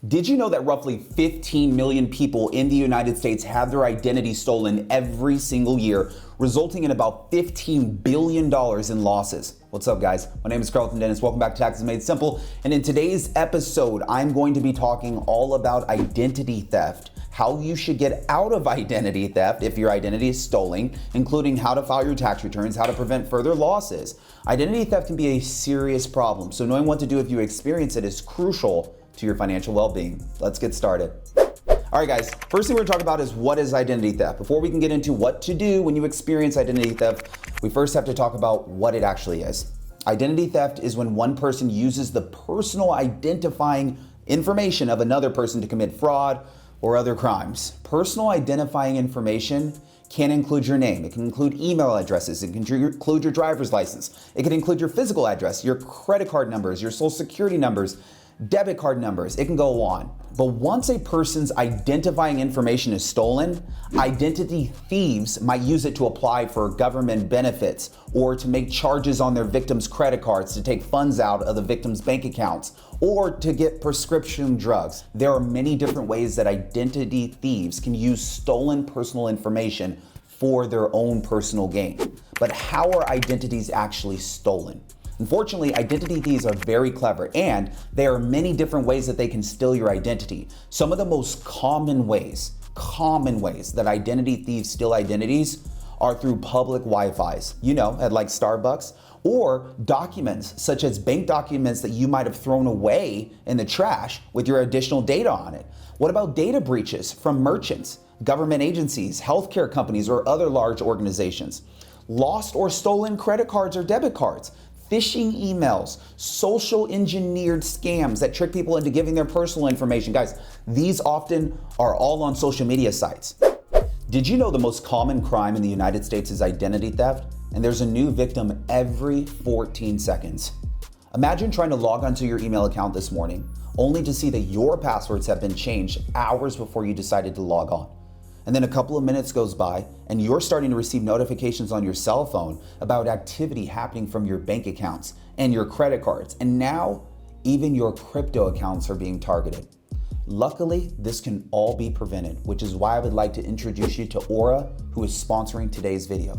Did you know that roughly 15 million people in the United States have their identity stolen every single year, resulting in about $15 billion in losses? What's up, guys? My name is Karlton. Welcome back to Taxes Made Simple. And in today's episode, I'm going to be talking all about identity theft, how you should get out of identity theft if your identity is stolen, including how to file your tax returns, how to prevent further losses. Identity theft can be a serious problem, so knowing what to do if you experience it is crucial to your financial well-being. Let's get started. All right, guys, first thing we're gonna talk about is what is identity theft. Before we can get into what to do when you experience identity theft, we first have to talk about what it actually is. Identity theft is when one person uses the personal identifying information of another person to commit fraud or other crimes. Personal identifying information can include your name, it can include email addresses, it can include your driver's license, it can include your physical address, your credit card numbers, your social security numbers, debit card numbers, it can go on. But once a person's identifying information is stolen, identity thieves might use it to apply for government benefits or to make charges on their victims' credit cards, to take funds out of the victim's bank accounts, or to get prescription drugs. There are many different ways that identity thieves can use stolen personal information for their own personal gain. But how are identities actually stolen? Unfortunately, identity thieves are very clever, and there are many different ways that they can steal your identity. Some of the most common ways that identity thieves steal identities are through public Wi-Fis, at like Starbucks, or documents such as bank documents that you might have thrown away in the trash with your additional data on it. What about data breaches from merchants, government agencies, healthcare companies, or other large organizations? Lost or stolen credit cards or debit cards, phishing emails, social engineered scams that trick people into giving their personal information. Guys, these often are all on social media sites. Did you know the most common crime in the United States is identity theft? And there's a new victim every 14 seconds. Imagine trying to log onto your email account this morning, only to see that your passwords have been changed hours before you decided to log on. And then a couple of minutes goes by and you're starting to receive notifications on your cell phone about activity happening from your bank accounts and your credit cards. And now even your crypto accounts are being targeted. Luckily, this can all be prevented, which is why I would like to introduce you to Aura, who is sponsoring today's video.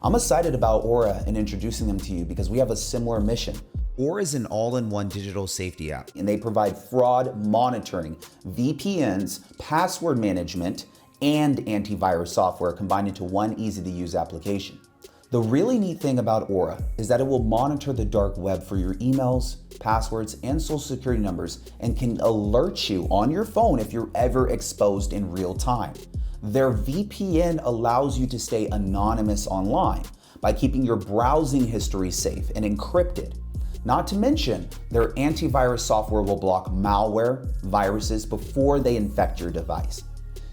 I'm excited about Aura and introducing them to you because we have a similar mission. Aura is an all-in-one digital safety app, and they provide fraud monitoring, VPNs, password management, and antivirus software combined into one easy-to-use application. The really neat thing about Aura is that it will monitor the dark web for your emails, passwords, and social security numbers, and can alert you on your phone if you're ever exposed in real time. Their VPN allows you to stay anonymous online by keeping your browsing history safe and encrypted. Not to mention, their antivirus software will block malware, viruses before they infect your device.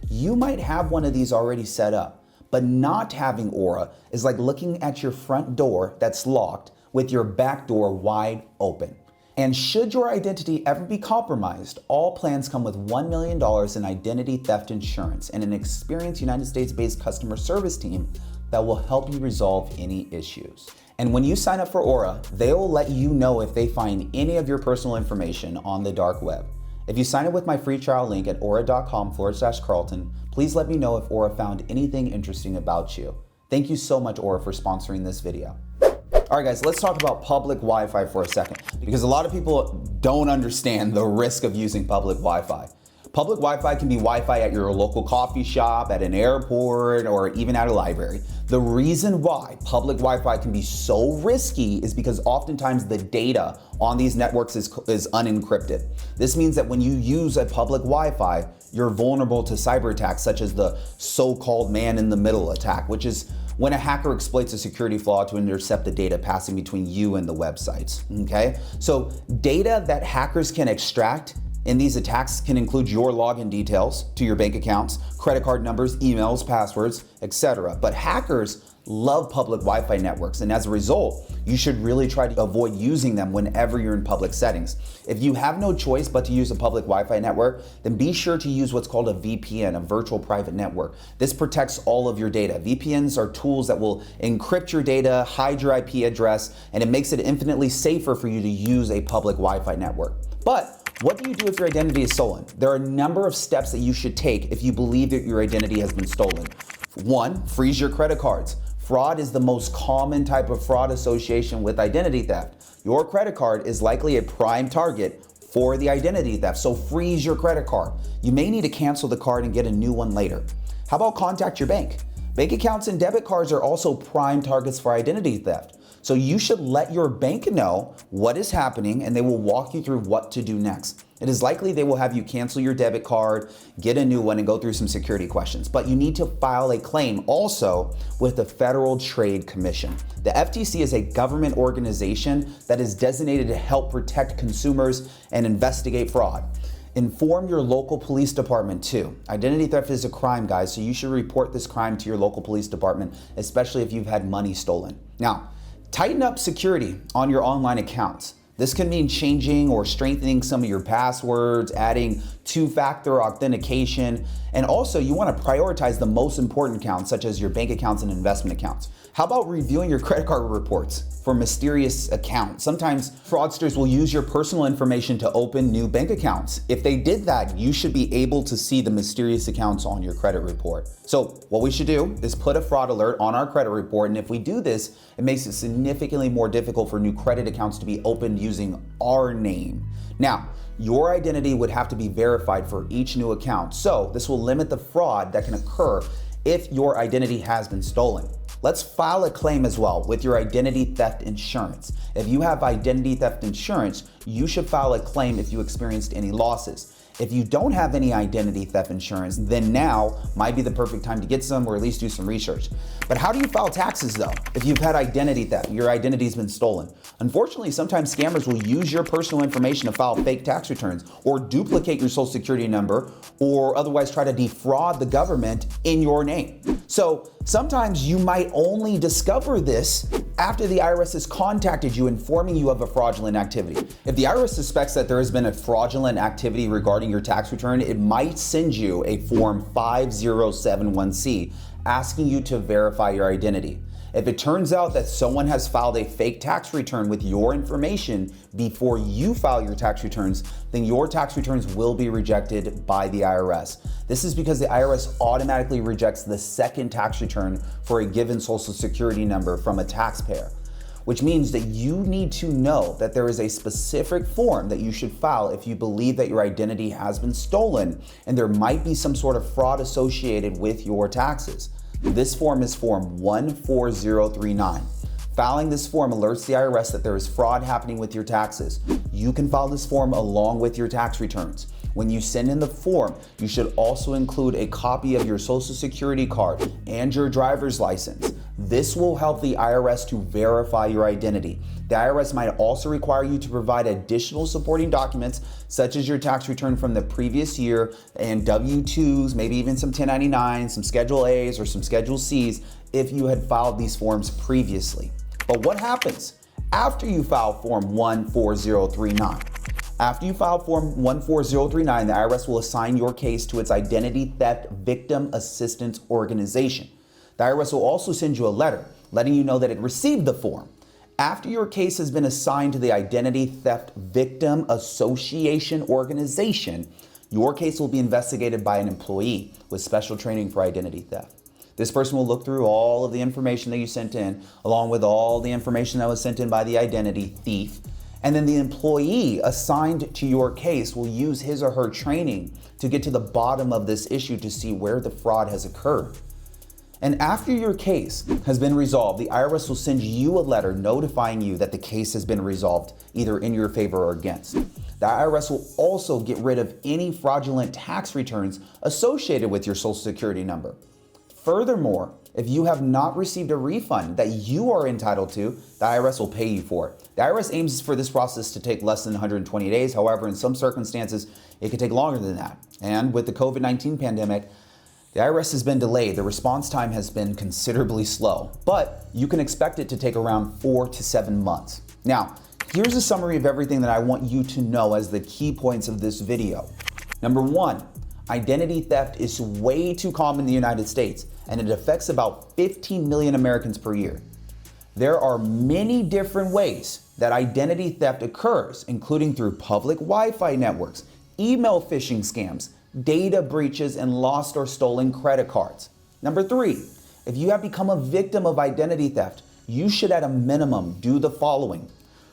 You might have one of these already set up, but not having Aura is like looking at your front door that's locked with your back door wide open. And should your identity ever be compromised, all plans come with $1 million in identity theft insurance and an experienced United States-based customer service team that will help you resolve any issues. And when you sign up for Aura, they will let you know if they find any of your personal information on the dark web. If you sign up with my free trial link at aura.com/Karlton, please let me know if Aura found anything interesting about you. Thank you so much, Aura, for sponsoring this video. All right, guys, let's talk about public Wi-Fi for a second, because a lot of people don't understand the risk of using public Wi-Fi. Public Wi-Fi can be Wi-Fi at your local coffee shop, at an airport, or even at a library. The reason why public Wi-Fi can be so risky is because oftentimes the data on these networks is unencrypted. This means that when you use a public Wi-Fi, you're vulnerable to cyber attacks such as the so-called man-in-the-middle attack, which is when a hacker exploits a security flaw to intercept the data passing between you and the websites, okay? So data that hackers can extract in these attacks can include your login details to your bank accounts, credit card numbers, emails, passwords, etc. But hackers love public Wi-Fi networks, and as a result, you should really try to avoid using them whenever you're in public settings. If you have no choice but to use a public Wi-Fi network, then be sure to use what's called a VPN, a virtual private network. This protects all of your data. VPNs are tools that will encrypt your data, hide your IP address, and it makes it infinitely safer for you to use a public Wi-Fi network. But What do you do if your identity is stolen? There are a number of steps that you should take if you believe that your identity has been stolen. 1, freeze your credit cards. Fraud is the most common type of fraud association with identity theft. Your credit card is likely a prime target for the identity theft, so freeze your credit card. You may need to cancel the card and get a new one later. How about contact your bank? Bank accounts and debit cards are also prime targets for identity theft. So you should let your bank know what is happening and they will walk you through what to do next. It is likely they will have you cancel your debit card, get a new one, and go through some security questions. But you need to file a claim also with the Federal Trade Commission. The FTC is a government organization that is designated to help protect consumers and investigate fraud. Inform your local police department too. Identity theft is a crime, guys, so you should report this crime to your local police department, especially if you've had money stolen. Now, tighten up security on your online accounts. This can mean changing or strengthening some of your passwords, adding two-factor authentication, and also you want to prioritize the most important accounts such as your bank accounts and investment accounts. How about reviewing your credit card reports for mysterious accounts? Sometimes fraudsters will use your personal information to open new bank accounts. If they did that, you should be able to see the mysterious accounts on your credit report. So what we should do is put a fraud alert on our credit report, and if we do this, it makes it significantly more difficult for new credit accounts to be opened using our name. Now, your identity would have to be verified for each new account, so this will limit the fraud that can occur if your identity has been stolen. Let's file a claim as well with your identity theft insurance. If you have identity theft insurance, you should file a claim if you experienced any losses. If you don't have any identity theft insurance, then now might be the perfect time to get some or at least do some research. But how do you file taxes though? If you've had identity theft, your identity's been stolen. Unfortunately, sometimes scammers will use your personal information to file fake tax returns or duplicate your social security number or otherwise try to defraud the government in your name. So sometimes you might only discover this after the IRS has contacted you informing you of a fraudulent activity. If the IRS suspects that there has been a fraudulent activity regarding your tax return, it might send you a Form 5071C asking you to verify your identity. If it turns out that someone has filed a fake tax return with your information before you file your tax returns, then your tax returns will be rejected by the IRS. This is because the IRS automatically rejects the second tax return for a given social security number from a taxpayer, which means that you need to know that there is a specific form that you should file if you believe that your identity has been stolen and there might be some sort of fraud associated with your taxes. This form is Form 14039. Filing this form alerts the IRS that there is fraud happening with your taxes. You can file this form along with your tax returns. When you send in the form, you should also include a copy of your social security card and your driver's license. This will help the IRS to verify your identity. The IRS might also require you to provide additional supporting documents such as your tax return from the previous year and W-2s, maybe even some 1099s, some Schedule A's or some Schedule C's if you had filed these forms previously. But what happens after you file Form 14039? After you file Form 14039, the IRS will assign your case to its Identity Theft Victim Assistance Organization. The IRS will also send you a letter letting you know that it received the form. After your case has been assigned to the Identity Theft Victim Association Organization, your case will be investigated by an employee with special training for identity theft. This person will look through all of the information that you sent in, along with all the information that was sent in by the identity thief. And then the employee assigned to your case will use his or her training to get to the bottom of this issue to see where the fraud has occurred. And after your case has been resolved, the IRS will send you a letter notifying you that the case has been resolved, either in your favor or against. The IRS will also get rid of any fraudulent tax returns associated with your social security number. Furthermore, if you have not received a refund that you are entitled to, the IRS will pay you for it. The IRS aims for this process to take less than 120 days. However, in some circumstances, it could take longer than that. And with the COVID-19 pandemic, the IRS has been delayed. The response time has been considerably slow, but you can expect it to take around 4 to 7 months. Now, here's a summary of everything that I want you to know as the key points of this video. Number 1, identity theft is way too common in the United States, and it affects about 15 million Americans per year. There are many different ways that identity theft occurs, including through public Wi-Fi networks, email phishing scams, data breaches, and lost or stolen credit cards. Number 3, if you have become a victim of identity theft, you should at a minimum do the following.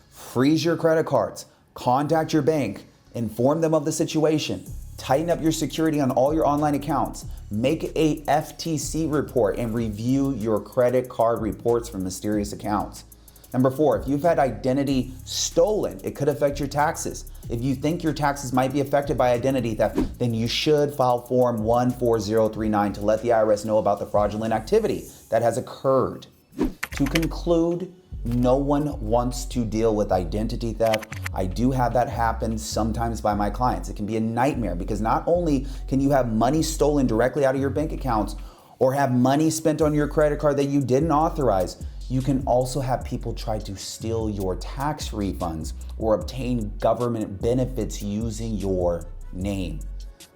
Freeze your credit cards, contact your bank, inform them of the situation, tighten up your security on all your online accounts, make a FTC report, and review your credit card reports from mysterious accounts. Number 4, if you've had identity stolen, it could affect your taxes. If you think your taxes might be affected by identity theft, then you should file Form 14039 to let the IRS know about the fraudulent activity that has occurred. To conclude, no one wants to deal with identity theft. I do have that happen sometimes by my clients. It can be a nightmare because not only can you have money stolen directly out of your bank accounts or have money spent on your credit card that you didn't authorize, you can also have people try to steal your tax refunds or obtain government benefits using your name.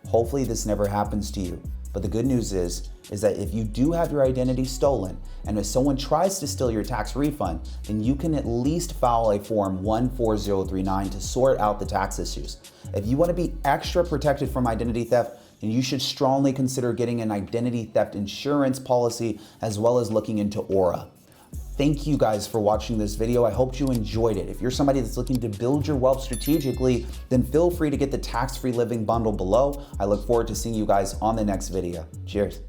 Hopefully this never happens to you. But the good news is that if you do have your identity stolen and if someone tries to steal your tax refund, then you can at least file a Form 14039 to sort out the tax issues. If you want to be extra protected from identity theft, then you should strongly consider getting an identity theft insurance policy as well as looking into Aura. Thank you guys for watching this video. I hope you enjoyed it. If you're somebody that's looking to build your wealth strategically, then feel free to get the tax-free living bundle below. I look forward to seeing you guys on the next video. Cheers.